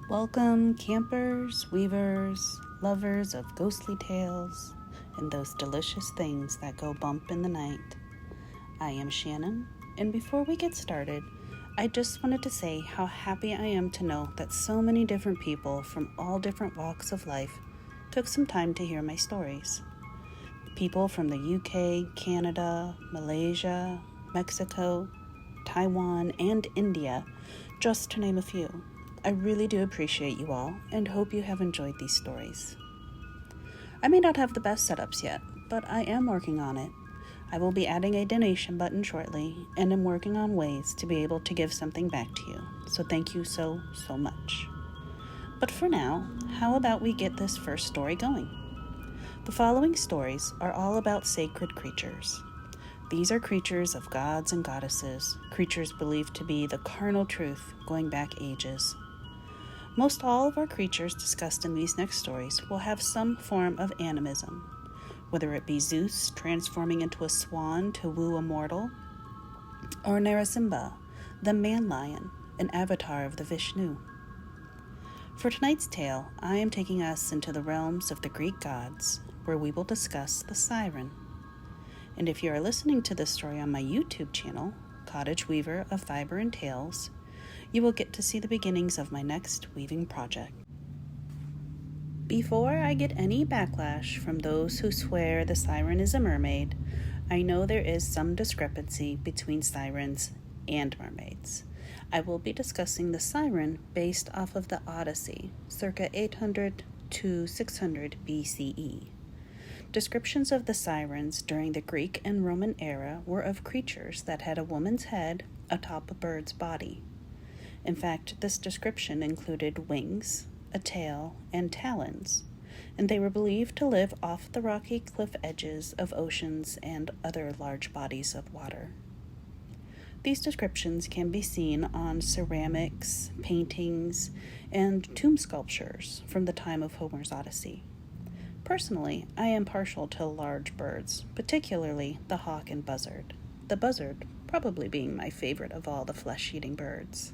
Welcome, campers, weavers, lovers of ghostly tales, and those delicious things that go bump in the night. I am Shannon, and before we get started, I just wanted to say how happy I am to know that so many different people from all different walks of life took some time to hear my stories. People from the UK, Canada, Malaysia, Mexico, Taiwan, and India, just to name a few. I really do appreciate you all and hope you have enjoyed these stories. I may not have the best setups yet, but I am working on it. I will be adding a donation button shortly and am working on ways to be able to give something back to you. So thank you so much. But for now, how about we get this first story going? The following stories are all about sacred creatures. These are creatures of gods and goddesses, creatures believed to be the carnal truth going back ages. Most all of our creatures discussed in these next stories will have some form of animism, whether it be Zeus transforming into a swan to woo a mortal, or Narasimha, the man-lion, an avatar of the Vishnu. For tonight's tale, I am taking us into the realms of the Greek gods, where we will discuss the Siren. And if you are listening to this story on my YouTube channel, Cottage Weaver of Fiber and Tales, you will get to see the beginnings of my next weaving project. Before I get any backlash from those who swear the siren is a mermaid, I know there is some discrepancy between sirens and mermaids. I will be discussing the siren based off of the Odyssey, circa 800 to 600 BCE. Descriptions of the sirens during the Greek and Roman era were of creatures that had a woman's head atop a bird's body. In fact, this description included wings, a tail, and talons, and they were believed to live off the rocky cliff edges of oceans and other large bodies of water. These descriptions can be seen on ceramics, paintings, and tomb sculptures from the time of Homer's Odyssey. Personally, I am partial to large birds, particularly the hawk and buzzard, the buzzard probably being my favorite of all the flesh-eating birds.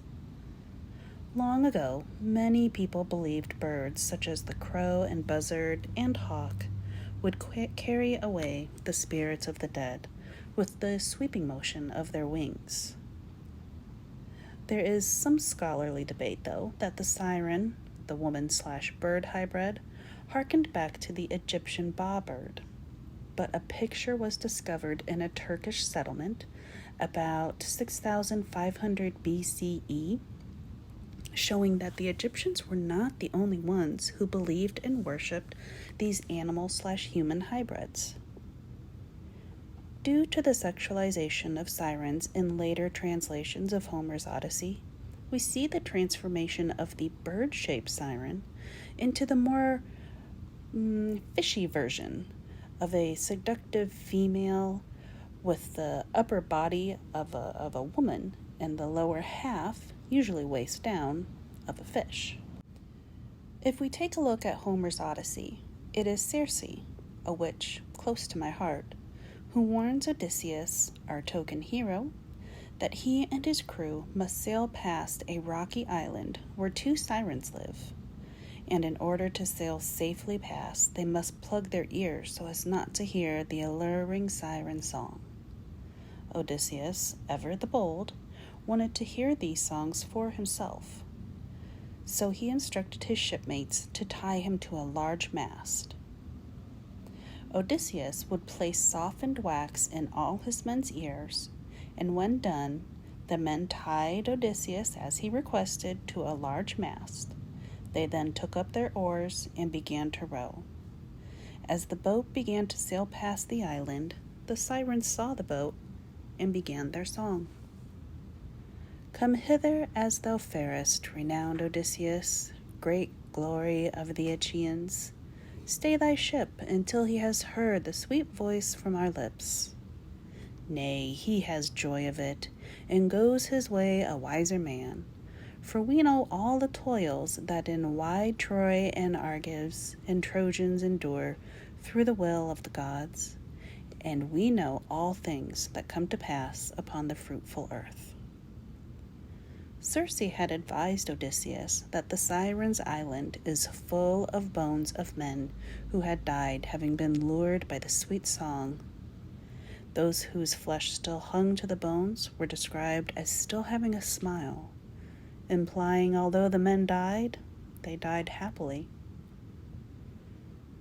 Long ago, many people believed birds such as the crow and buzzard and hawk would carry away the spirits of the dead with the sweeping motion of their wings. There is some scholarly debate, though, that the siren, the woman/bird hybrid, harkened back to the Egyptian bow-bird, but a picture was discovered in a Turkish settlement about 6,500 BCE, showing that the Egyptians were not the only ones who believed and worshipped these animal/human hybrids. Due to the sexualization of sirens in later translations of Homer's Odyssey, we see the transformation of the bird-shaped siren into the more fishy version of a seductive female with the upper body of a woman and the lower half, usually waist down, of a fish. If we take a look at Homer's Odyssey, it is Circe, a witch close to my heart, who warns Odysseus, our token hero, that he and his crew must sail past a rocky island where two sirens live. And in order to sail safely past, they must plug their ears so as not to hear the alluring siren song. Odysseus, ever the bold, wanted to hear these songs for himself. So he instructed his shipmates to tie him to a large mast. Odysseus would place softened wax in all his men's ears, and when done, the men tied Odysseus as he requested to a large mast. They then took up their oars and began to row. As the boat began to sail past the island, the sirens saw the boat and began their song. Come hither as thou farest, renowned Odysseus, great glory of the Achaeans. Stay thy ship until he has heard the sweet voice from our lips. Nay, he has joy of it, and goes his way a wiser man. For we know all the toils that in wide Troy and Argives and Trojans endure through the will of the gods, and we know all things that come to pass upon the fruitful earth. Circe had advised Odysseus that the Sirens' island is full of bones of men who had died having been lured by the sweet song. Those whose flesh still hung to the bones were described as still having a smile, implying although the men died, they died happily.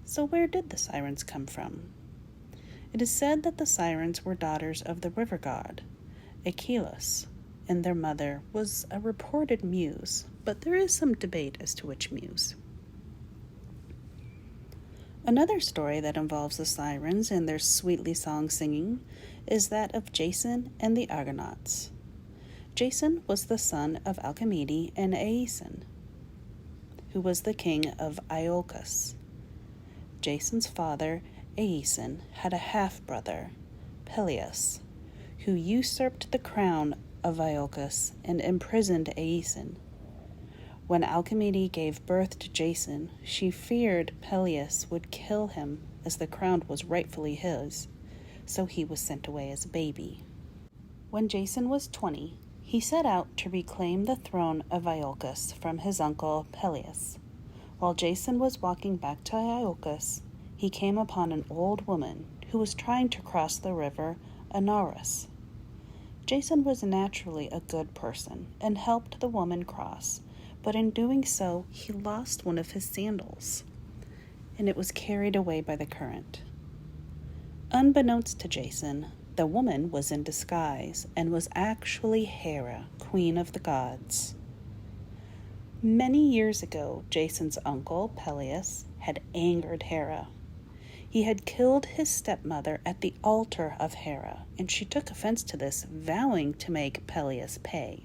So where did the Sirens come from? It is said that the Sirens were daughters of the river god, Aeolus, and their mother was a reported muse, but there is some debate as to which muse. Another story that involves the Sirens and their sweetly song-singing is that of Jason and the Argonauts. Jason was the son of Alcimede and Aeson, who was the king of Iolcus. Jason's father, Aeson, had a half-brother, Peleus, who usurped the crown of Iolcus and imprisoned Aeson. When Alcimede gave birth to Jason, she feared Peleus would kill him as the crown was rightfully his, so he was sent away as a baby. When Jason was 20, he set out to reclaim the throne of Iolcus from his uncle Peleus. While Jason was walking back to Iolcus, he came upon an old woman who was trying to cross the river Anaurus. Jason was naturally a good person and helped the woman cross, but in doing so, he lost one of his sandals, and it was carried away by the current. Unbeknownst to Jason, the woman was in disguise and was actually Hera, queen of the gods. Many years ago, Jason's uncle, Peleus, had angered Hera. He had killed his stepmother at the altar of Hera, and she took offense to this, vowing to make Peleus pay.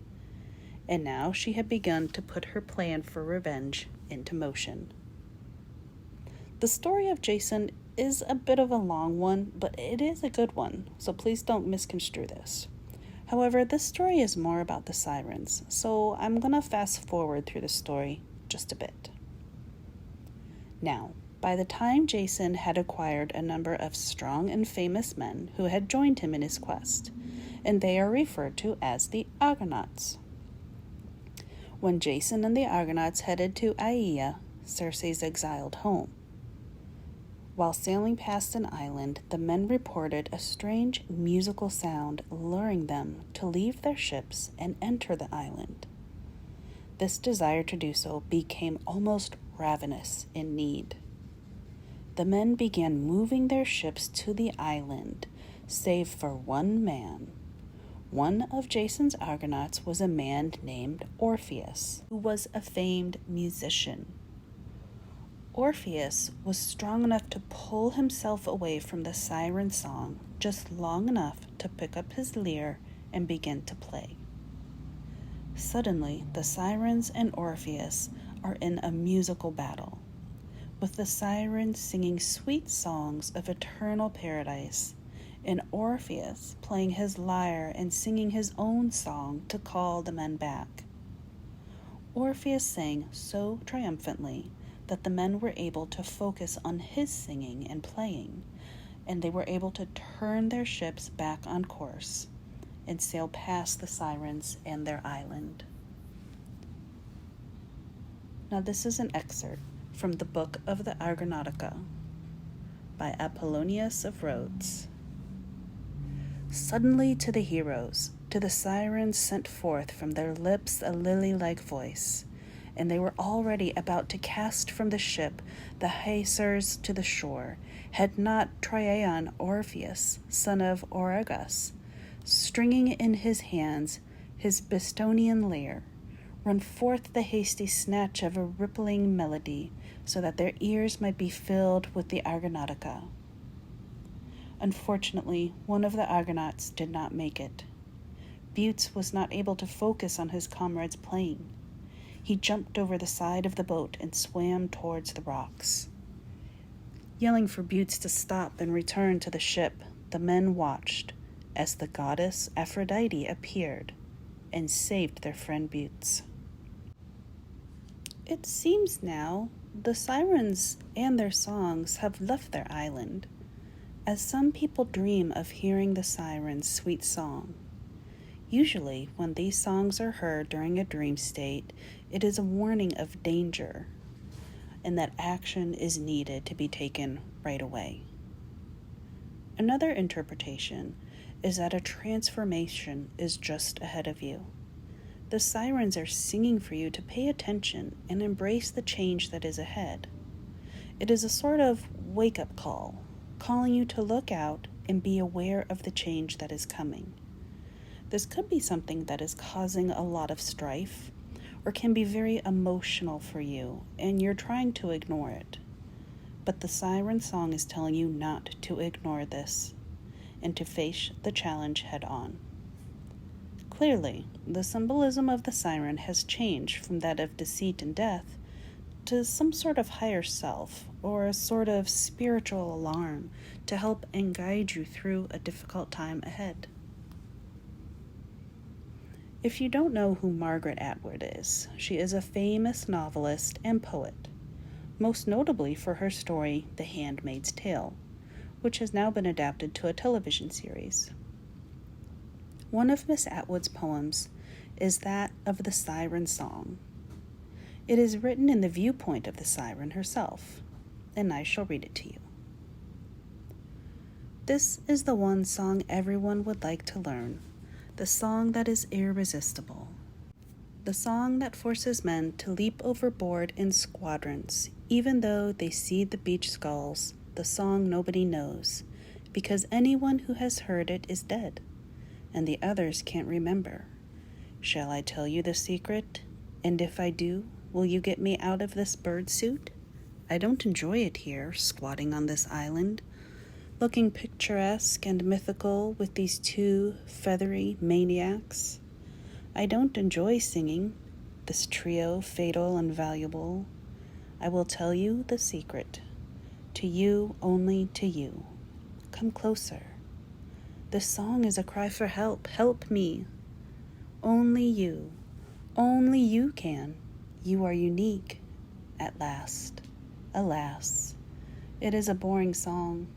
And now she had begun to put her plan for revenge into motion. The story of Jason is a bit of a long one, but it is a good one, so please don't misconstrue this. However, this story is more about the Sirens, so I'm going to fast forward through the story just a bit. Now, by the time Jason had acquired a number of strong and famous men who had joined him in his quest, and they are referred to as the Argonauts. When Jason and the Argonauts headed to Aea, Circe's exiled home. While sailing past an island, the men reported a strange musical sound luring them to leave their ships and enter the island. This desire to do so became almost ravenous in need. The men began moving their ships to the island, save for one man. One of Jason's Argonauts was a man named Orpheus, who was a famed musician. Orpheus was strong enough to pull himself away from the siren song just long enough to pick up his lyre and begin to play. Suddenly, the Sirens and Orpheus are in a musical battle, with the Sirens singing sweet songs of eternal paradise, and Orpheus playing his lyre and singing his own song to call the men back. Orpheus sang so triumphantly that the men were able to focus on his singing and playing, and they were able to turn their ships back on course and sail past the Sirens and their island. Now this is an excerpt from the Book of the Argonautica by Apollonius of Rhodes. Suddenly to the heroes, to the Sirens sent forth from their lips a lily-like voice, and they were already about to cast from the ship the hawsers to the shore, had not Triaon Orpheus, son of Oregus, stringing in his hands his Bistonian lyre, run forth the hasty snatch of a rippling melody, so that their ears might be filled with the Argonautica. Unfortunately, one of the Argonauts did not make it. Butes was not able to focus on his comrade's playing. He jumped over the side of the boat and swam towards the rocks. Yelling for Butes to stop and return to the ship, the men watched as the goddess Aphrodite appeared and saved their friend Butes. It seems now the Sirens and their songs have left their island, as some people dream of hearing the Sirens' sweet song. Usually, when these songs are heard during a dream state, it is a warning of danger and that action is needed to be taken right away. Another interpretation is that a transformation is just ahead of you. The sirens are singing for you to pay attention and embrace the change that is ahead. It is a sort of wake-up call, calling you to look out and be aware of the change that is coming. This could be something that is causing a lot of strife or can be very emotional for you and you're trying to ignore it. But the siren song is telling you not to ignore this and to face the challenge head on. Clearly, the symbolism of the siren has changed from that of deceit and death to some sort of higher self or a sort of spiritual alarm to help and guide you through a difficult time ahead. If you don't know who Margaret Atwood is, she is a famous novelist and poet, most notably for her story The Handmaid's Tale, which has now been adapted to a television series. One of Miss Atwood's poems is that of the Siren Song. It is written in the viewpoint of the siren herself, and I shall read it to you. This is the one song everyone would like to learn, the song that is irresistible, the song that forces men to leap overboard in squadrons, even though they see the beach skulls, the song nobody knows, because anyone who has heard it is dead, and the others can't remember. Shall I tell you the secret? And if I do, will you get me out of this bird suit? I don't enjoy it here, squatting on this island, looking picturesque and mythical with these two feathery maniacs. I don't enjoy singing, this trio fatal and valuable. I will tell you the secret, to you, only to you. Come closer. This song is a cry for help. Help me. Only you can. You are unique, at last. Alas, it is a boring song,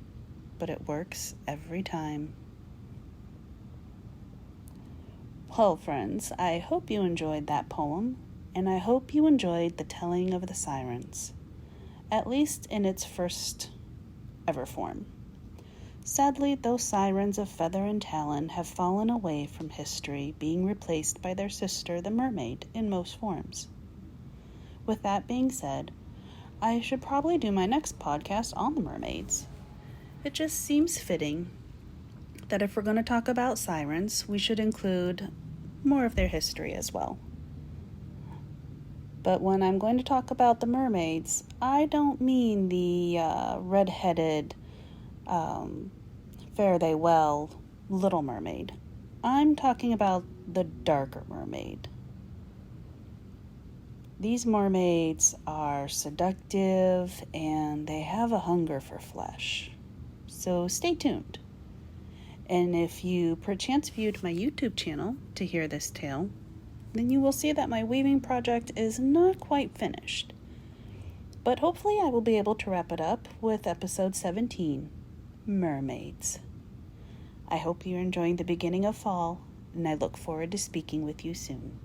but it works every time. Well, friends, I hope you enjoyed that poem, and I hope you enjoyed the telling of the sirens, at least in its first ever form. Sadly, those sirens of feather and talon have fallen away from history, being replaced by their sister, the mermaid, in most forms. With that being said, I should probably do my next podcast on the mermaids. It just seems fitting that if we're going to talk about sirens, we should include more of their history as well. But when I'm going to talk about the mermaids, I don't mean the red-headed, fare thee well Little Mermaid. I'm talking about the darker mermaid. These mermaids are seductive and they have a hunger for flesh. So stay tuned. And if you perchance viewed my YouTube channel to hear this tale, then you will see that my weaving project is not quite finished. But hopefully I will be able to wrap it up with episode 17, Mermaids. I hope you're enjoying the beginning of fall, and I look forward to speaking with you soon.